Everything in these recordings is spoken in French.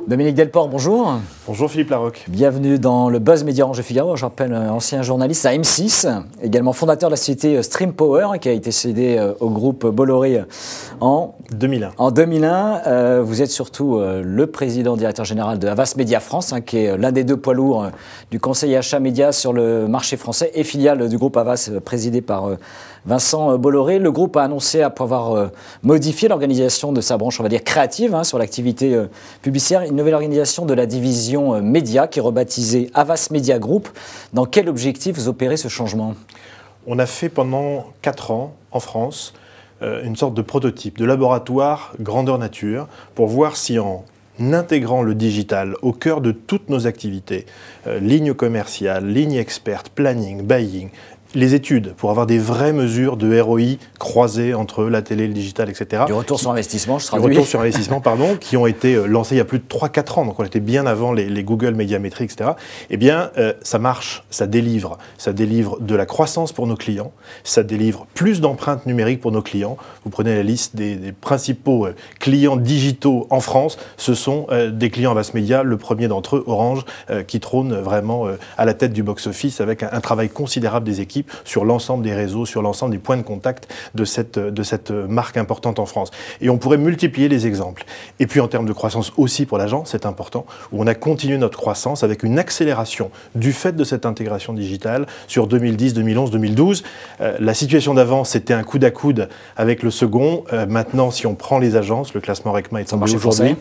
Dominique Delport, bonjour. Bonjour Philippe Larocque. Bienvenue dans le Buzz Média Orange de Figaro. Je rappelle, ancien journaliste à M6, également fondateur de la société Stream Power, qui a été cédée au groupe Bolloré en 2001. En 2001, vous êtes surtout le président directeur général de Havas Media France, qui est l'un des deux poids lourds du conseil achat média sur le marché français et filiale du groupe Havas présidé par Vincent Bolloré. Le groupe a annoncé avoir modifié l'organisation de sa branche, on va dire créative, sur l'activité publicitaire. Une nouvelle organisation de la division média qui est rebaptisée Havas Media Group. Dans quel objectif vous opérez ce changement ? On a fait pendant 4 ans en France une sorte de prototype, de laboratoire grandeur nature pour voir si en intégrant le digital au cœur de toutes nos activités, ligne commerciale, ligne experte, planning, buying, les études pour avoir des vraies mesures de ROI croisées entre la télé, le digital, etc. Du retour sur investissement, je traduis. Du retour sur investissement, pardon, qui ont été lancés il y a plus de 3-4 ans, donc on était bien avant les Google Médiamétrie, etc. Eh bien, ça marche, ça délivre de la croissance pour nos clients, ça délivre plus d'empreintes numériques pour nos clients. Vous prenez la liste des principaux clients digitaux en France, ce sont des clients Havas Media, le premier d'entre eux, Orange, qui trône vraiment à la tête du box-office avec un travail considérable des équipes sur l'ensemble des réseaux, sur l'ensemble des points de contact de cette marque importante en France. Et on pourrait multiplier les exemples. Et puis en termes de croissance aussi pour l'agence, c'est important, où on a continué notre croissance avec une accélération du fait de cette intégration digitale sur 2010, 2011, 2012. La situation d'avant, c'était un coude à coude avec le second. Maintenant, si on prend les agences, le classement RECMA est tombé aujourd'hui.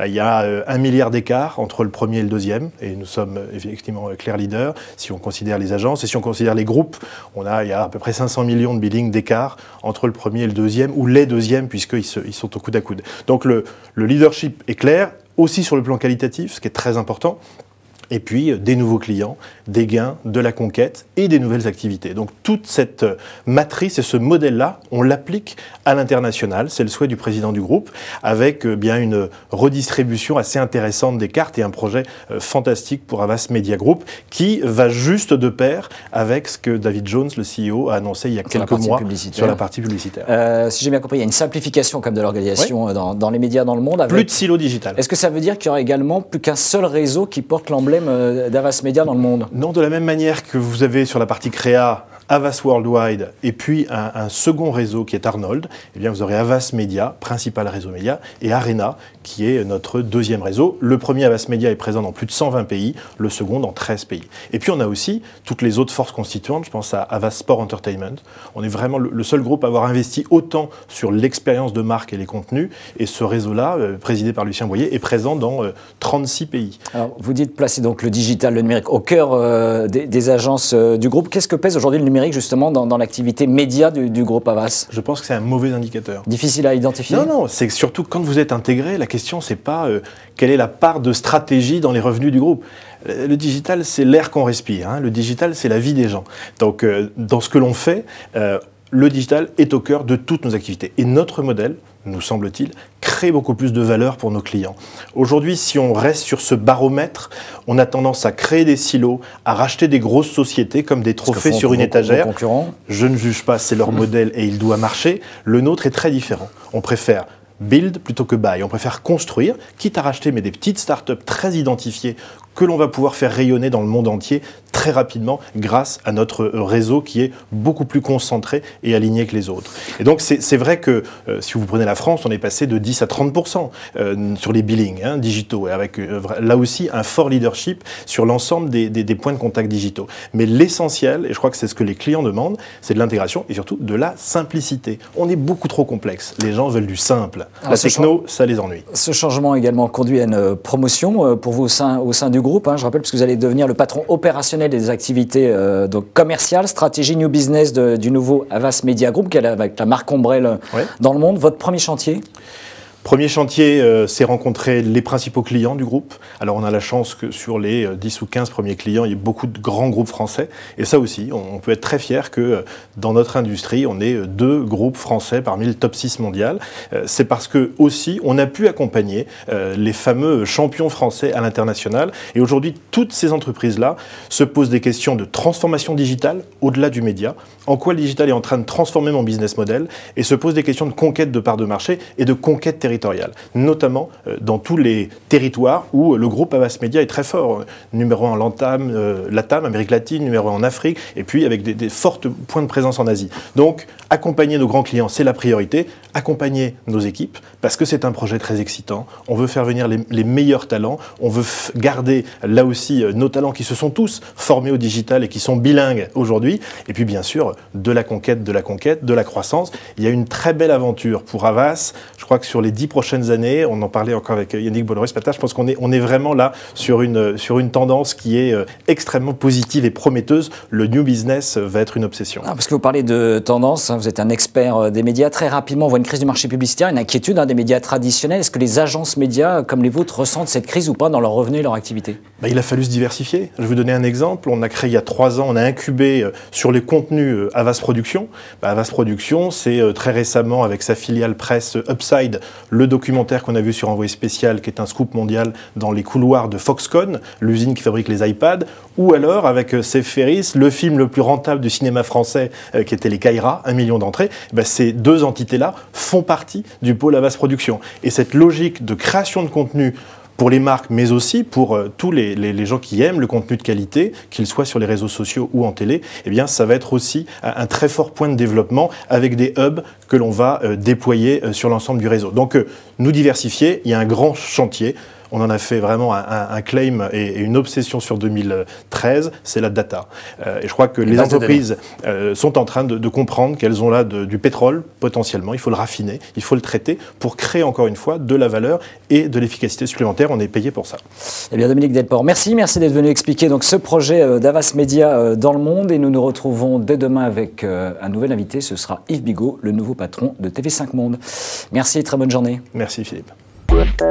Il y a 1 milliard d'écart entre le premier et le deuxième, et nous sommes effectivement clair leader si on considère les agences. Et si on considère les groupes, il y a à peu près 500 millions de billings d'écart entre le premier et le deuxième, ou les deuxièmes, puisqu'ils sont au coude à coude. Donc le leadership est clair, aussi sur le plan qualitatif, ce qui est très important. Et puis des nouveaux clients, des gains, de la conquête et des nouvelles activités. Donc toute cette matrice et ce modèle-là, on l'applique à l'international. C'est le souhait du président du groupe, avec bien une redistribution assez intéressante des cartes et un projet fantastique pour Havas Media Group qui va juste de pair avec ce que David Jones, le CEO, a annoncé il y a quelques mois sur la partie publicitaire. Si j'ai bien compris, il y a une simplification comme de l'organisation dans les médias dans le monde. Plus de silos digital. Est-ce que ça veut dire qu'il y aura également plus qu'un seul réseau qui porte l'emblème d'Havas Media dans le monde? Non, de la même manière que vous avez sur la partie créa Havas Worldwide et puis un second réseau qui est Arnold, eh bien vous aurez Havas Media, principal réseau média, et Arena, qui est notre deuxième réseau. Le premier Havas Media est présent dans plus de 120 pays, le second dans 13 pays. Et puis on a aussi toutes les autres forces constituantes, je pense à Havas Sport Entertainment. On est vraiment le seul groupe à avoir investi autant sur l'expérience de marque et les contenus, et ce réseau-là, présidé par Lucien Boyer, est présent dans 36 pays. Alors vous dites placer donc le digital, le numérique au cœur des agences du groupe. Qu'est-ce que pèse aujourd'hui le numérique justement dans l'activité média du groupe Havas? Je pense que c'est un mauvais indicateur. Difficile à identifier? Non, c'est surtout quand vous êtes intégré, la question c'est pas quelle est la part de stratégie dans les revenus du groupe. Le digital, c'est l'air qu'on respire. Le digital, c'est la vie des gens. Donc dans ce que l'on fait, le digital est au cœur de toutes nos activités. Et notre modèle, nous semble-t-il, crée beaucoup plus de valeur pour nos clients. Aujourd'hui, si on reste sur ce baromètre, on a tendance à créer des silos, à racheter des grosses sociétés comme des trophées sur une étagère. Je ne juge pas, c'est leur modèle et il doit marcher. Le nôtre est très différent. On préfère build plutôt que buy. On préfère construire, quitte à racheter, mais des petites startups très identifiées que l'on va pouvoir faire rayonner dans le monde entier très rapidement grâce à notre réseau qui est beaucoup plus concentré et aligné que les autres. Et donc c'est vrai que si vous prenez la France, on est passé de 10 à 30% sur les billings digitaux, et avec là aussi un fort leadership sur l'ensemble des points de contact digitaux. Mais l'essentiel, et je crois que c'est ce que les clients demandent, c'est de l'intégration et surtout de la simplicité. On est beaucoup trop complexe. Les gens veulent du simple. La techno, ça les ennuie. Ce changement également conduit à une promotion pour vous au sein du groupe. Je rappelle, parce que vous allez devenir le patron opérationnel des activités donc commerciales, stratégie, new business du nouveau Havas Media Group, qui est avec la marque Ombrelle dans le monde. Votre premier chantier? Premier chantier, c'est rencontrer les principaux clients du groupe. Alors on a la chance que sur les 10 ou 15 premiers clients, il y ait beaucoup de grands groupes français. Et ça aussi, on peut être très fier que dans notre industrie, on ait 2 groupes français parmi le top 6 mondial. C'est parce que aussi, on a pu accompagner les fameux champions français à l'international. Et aujourd'hui, toutes ces entreprises-là se posent des questions de transformation digitale au-delà du média. En quoi le digital est en train de transformer mon business model, et se posent des questions de conquête de parts de marché et de conquête territoriale, notamment dans tous les territoires où le groupe Havas Media est très fort. Numéro 1 en LATAM, Amérique latine, numéro 1 en Afrique, et puis avec des fortes points de présence en Asie. Donc, accompagner nos grands clients, c'est la priorité. Accompagner nos équipes, parce que c'est un projet très excitant. On veut faire venir les meilleurs talents. On veut garder, là aussi, nos talents qui se sont tous formés au digital et qui sont bilingues aujourd'hui. Et puis, bien sûr, de la conquête, de la croissance. Il y a une très belle aventure pour Havas. Je crois que sur les 10 prochaines années, on en parlait encore avec Yannick Bolloré ce matin, je pense qu'on est vraiment là sur une tendance qui est extrêmement positive et prometteuse. Le new business va être une obsession. Parce que vous parlez de tendance, vous êtes un expert des médias. Très rapidement, on voit une crise du marché publicitaire, une inquiétude des médias traditionnels. Est-ce que les agences médias comme les vôtres ressentent cette crise ou pas dans leurs revenus et leur activité? Il a fallu se diversifier. Je vais vous donner un exemple. On a créé il y a 3 ans, on a incubé sur les contenus Havas Productions. Havas Productions, c'est très récemment avec sa filiale presse Upside, le documentaire qu'on a vu sur Envoyé spécial, qui est un scoop mondial dans les couloirs de Foxconn, l'usine qui fabrique les iPads, ou alors avec Sef Ferris, le film le plus rentable du cinéma français, qui était Les Caïras, 1 million d'entrées. Ces 2 entités-là font partie du pôle Havas Productions. Et cette logique de création de contenu pour les marques, mais aussi pour tous les gens qui aiment le contenu de qualité, qu'ils soient sur les réseaux sociaux ou en télé, ça va être aussi un très fort point de développement avec des hubs que l'on va déployer sur l'ensemble du réseau. Donc, nous diversifier, il y a un grand chantier. On en a fait vraiment un claim et une obsession sur 2013, c'est la data. Et je crois que les entreprises sont en train de comprendre qu'elles ont là du pétrole potentiellement. Il faut le raffiner, il faut le traiter pour créer encore une fois de la valeur et de l'efficacité supplémentaire. On est payé pour ça. Eh bien, Dominique Delport, merci d'être venu expliquer donc ce projet d'Havas Media dans le monde. Et nous nous retrouvons dès demain avec un nouvel invité. Ce sera Yves Bigot, le nouveau patron de TV5 Monde. Merci et très bonne journée. Merci Philippe. Thank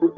you.